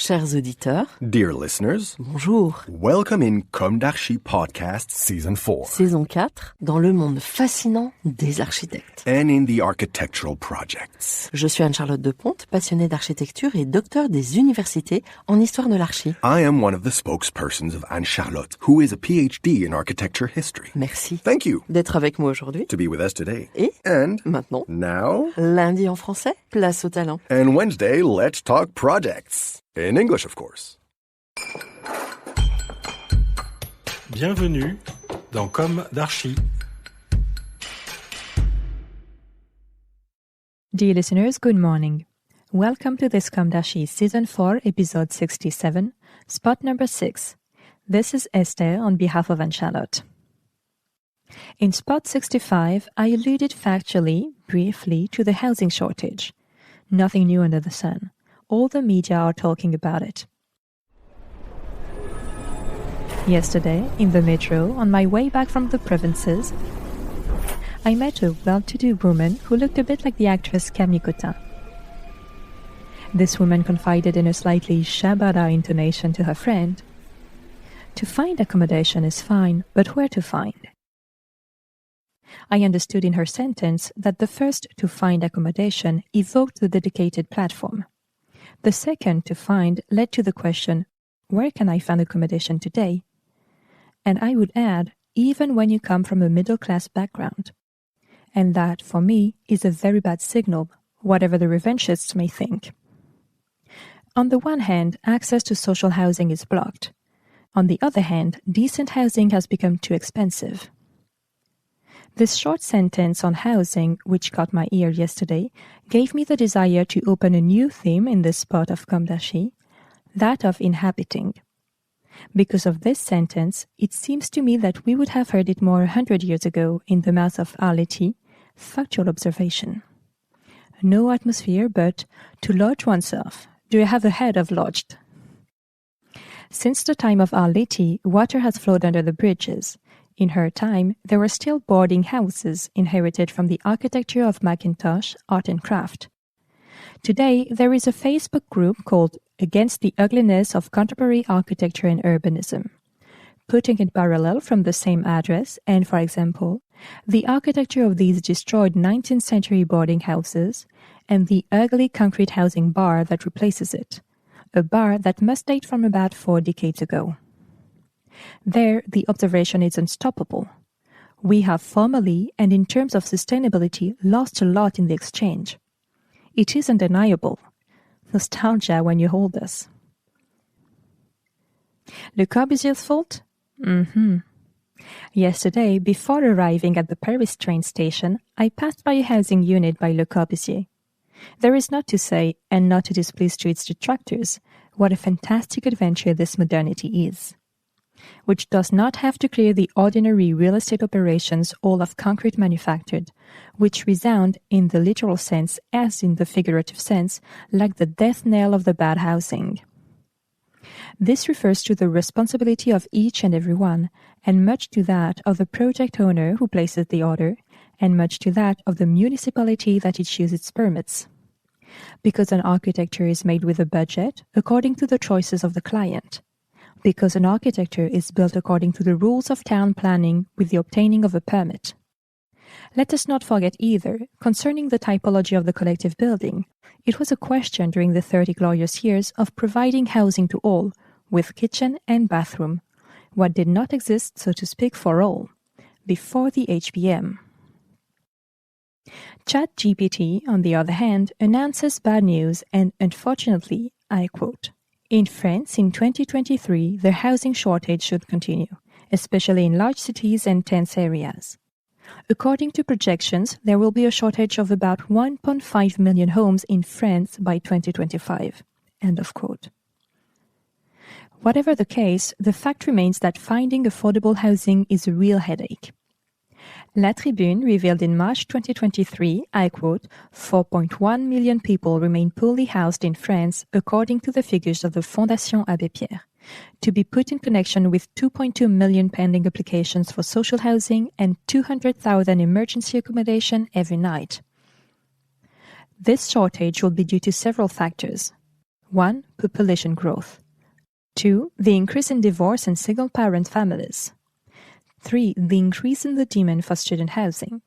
Chers auditeurs, Dear listeners, bonjour. welcome in Comme d'Archi Podcast Season 4. Saison 4, dans le monde fascinant des architectes. And in the architectural projects. Je suis Anne-Charlotte Depondt, passionnée d'architecture et docteur des universités en histoire de l'archi. I am one of the spokespersons of Anne-Charlotte, who is a PhD in architecture history. Merci Thank you d'être avec moi aujourd'hui. to be with us today. Et And maintenant, now, lundi en français, place au talent. and Wednesday, let's talk projects. In English, of course. Bienvenue dans Comme d'Archi. Dear listeners, good morning. Welcome to this Comme d'Archi Season 4, Episode 67, Spot number 6. This is Esther on behalf of Anne-Charlotte. In Spot 65, I alluded factually, briefly, to the housing shortage. Nothing new under the sun. All the media are talking about it. Yesterday, in the metro, on my way back from the provinces, I met a well-to-do woman who looked a bit like the actress Camille Cotin. This woman confided in a slightly shabada intonation to her friend, "To find accommodation is fine, but where to find?" I understood in her sentence that the first "to find accommodation" evoked the dedicated platform. The second "to find" led to the question, where can I find accommodation today? And I would add, even when you come from a middle-class background. And that, for me, is a very bad signal, whatever the revanchists may think. On the one hand, access to social housing is blocked. On the other hand, decent housing has become too expensive. This short sentence on housing, which caught my ear yesterday, gave me the desire to open a new theme in this spot of Comme d'Archi, that of inhabiting. Because of this sentence, it seems to me that we would have heard it more 100 years ago in the mouth of Arletty, factual observation. No atmosphere, but to lodge oneself. Do you have a head of lodged? Since the time of Arletty, water has flowed under the bridges. In her time, there were still boarding houses inherited from the architecture of Mackintosh, art and craft. Today, there is a Facebook group called Against the Ugliness of Contemporary Architecture and Urbanism. Putting it parallel from the same address, and for example, the architecture of these destroyed 19th century boarding houses, and the ugly concrete housing bar that replaces it, a bar that must date from about 4 decades ago. There, the observation is unstoppable. We have formally, and in terms of sustainability, lost a lot in the exchange. It is undeniable. Nostalgia when you hold us. Le Corbusier's fault? Yesterday, before arriving at the Paris train station, I passed by a housing unit by Le Corbusier. There is not to say, and not to displease to its detractors, what a fantastic adventure this modernity is, which does not have to clear the ordinary real estate operations all of concrete manufactured, which resound in the literal sense as in the figurative sense like the death knell of the bad housing. This refers to the responsibility of each and every one, and much to that of the project owner who places the order, and much to that of the municipality that issues its permits. Because an architecture is made with a budget according to the choices of the client. Because an architecture is built according to the rules of town planning with the obtaining of a permit. Let us not forget either, concerning the typology of the collective building, it was a question during the 30 glorious years of providing housing to all, with kitchen and bathroom, what did not exist, so to speak, for all, before the HBM. ChatGPT, on the other hand, announces bad news and, unfortunately, I quote, "In France, in 2023, the housing shortage should continue, especially in large cities and dense areas. According to projections, there will be a shortage of about 1.5 million homes in France by 2025. End of quote. Whatever the case, the fact remains that finding affordable housing is a real headache. La Tribune revealed in March 2023, I quote, 4.1 million people remain poorly housed in France, according to the figures of the Fondation Abbé Pierre, to be put in connection with 2.2 million pending applications for social housing and 200,000 emergency accommodation every night. This shortage will be due to several factors. 1. Population growth. 2. The increase in divorce and single-parent families. 3. The increase in the demand for student housing.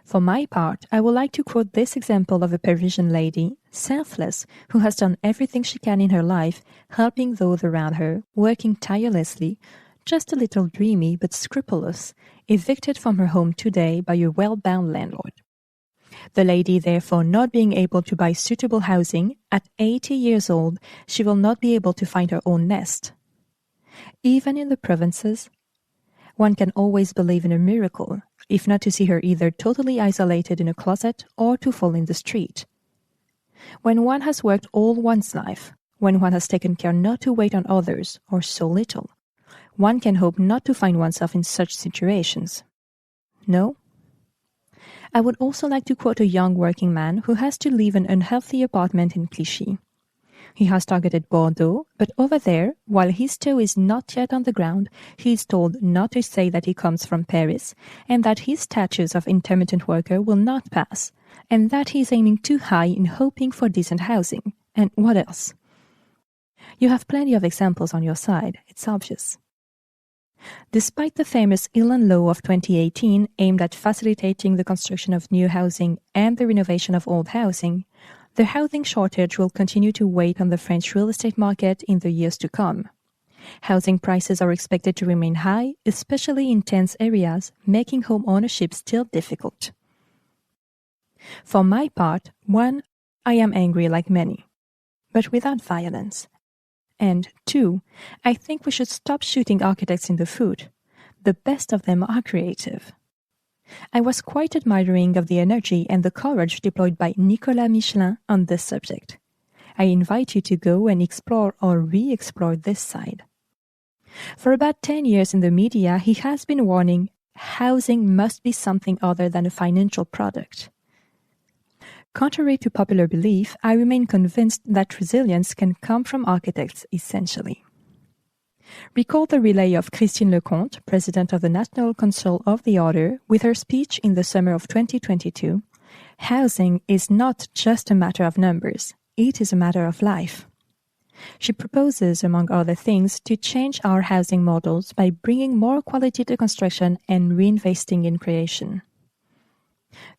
For my part, I would like to quote this example of a Parisian lady, selfless, who has done everything she can in her life, helping those around her, working tirelessly, just a little dreamy but scrupulous, evicted from her home today by a well-bound landlord. The lady, therefore, not being able to buy suitable housing, at 80 years old, she will not be able to find her own nest. Even in the provinces, one can always believe in a miracle, if not to see her either totally isolated in a closet or to fall in the street. When one has worked all one's life, when one has taken care not to wait on others, or so little, one can hope not to find oneself in such situations. No? I would also like to quote a young working man who has to leave an unhealthy apartment in Clichy. He has targeted Bordeaux, but over there, while his toe is not yet on the ground, he is told not to say that he comes from Paris, and that his status of intermittent worker will not pass, and that he is aiming too high in hoping for decent housing. And what else? You have plenty of examples on your side, it's obvious. Despite the famous Ilan Law of 2018 aimed at facilitating the construction of new housing and the renovation of old housing, the housing shortage will continue to weigh on the French real estate market in the years to come. Housing prices are expected to remain high, especially in dense areas, making home ownership still difficult. For my part, 1. I am angry like many, but without violence. And 2. I think we should stop shooting architects in the foot. The best of them are creative. I was quite admiring of the energy and the courage deployed by Nicolas Michelin on this subject. I invite you to go and explore or re-explore this side. For about 10 years in the media, he has been warning housing must be something other than a financial product. Contrary to popular belief, I remain convinced that resilience can come from architects essentially. Recall the relay of Christine Lecomte, president of the National Council of the Order, with her speech in the summer of 2022. Housing is not just a matter of numbers, it is a matter of life. She proposes, among other things, to change our housing models by bringing more quality to construction and reinvesting in creation.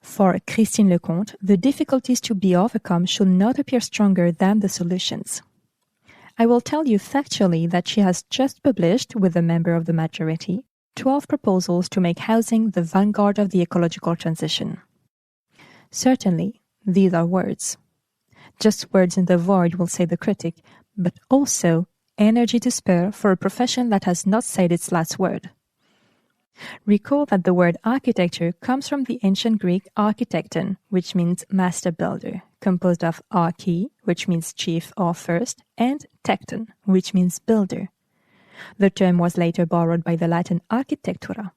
For Christine Lecomte, the difficulties to be overcome should not appear stronger than the solutions. I will tell you factually that she has just published, with a member of the majority, 12 proposals to make housing the vanguard of the ecological transition. Certainly, these are words. Just words in the void, will say the critic, but also energy to spare for a profession that has not said its last word. Recall that the word architecture comes from the ancient Greek architekton, which means master builder, composed of archi, which means chief or first, and tekton, which means builder. The term was later borrowed by the Latin architectura.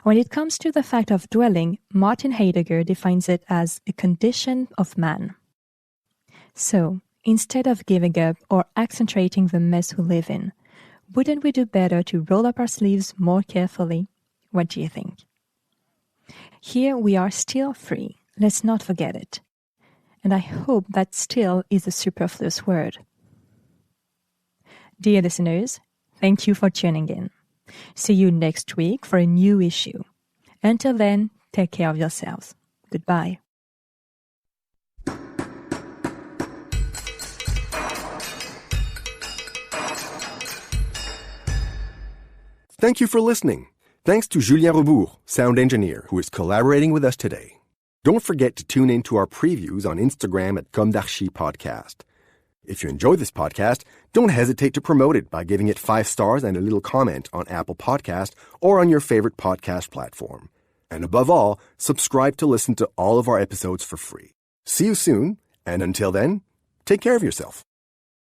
When it comes to the fact of dwelling, Martin Heidegger defines it as a condition of man. So, instead of giving up or accentuating the mess we live in, wouldn't we do better to roll up our sleeves more carefully? What do you think? Here we are still free. Let's not forget it. And I hope that still is a superfluous word. Dear listeners, thank you for tuning in. See you next week for a new issue. Until then, take care of yourselves. Goodbye. Thank you for listening. Thanks to Julien Rebours, sound engineer, who is collaborating with us today. Don't forget to tune in to our previews on Instagram at Comme d'Archi Podcast. If you enjoy this podcast, don't hesitate to promote it by giving it 5 stars and a little comment on Apple Podcast or on your favorite podcast platform. And above all, subscribe to listen to all of our episodes for free. See you soon, and until then, take care of yourself.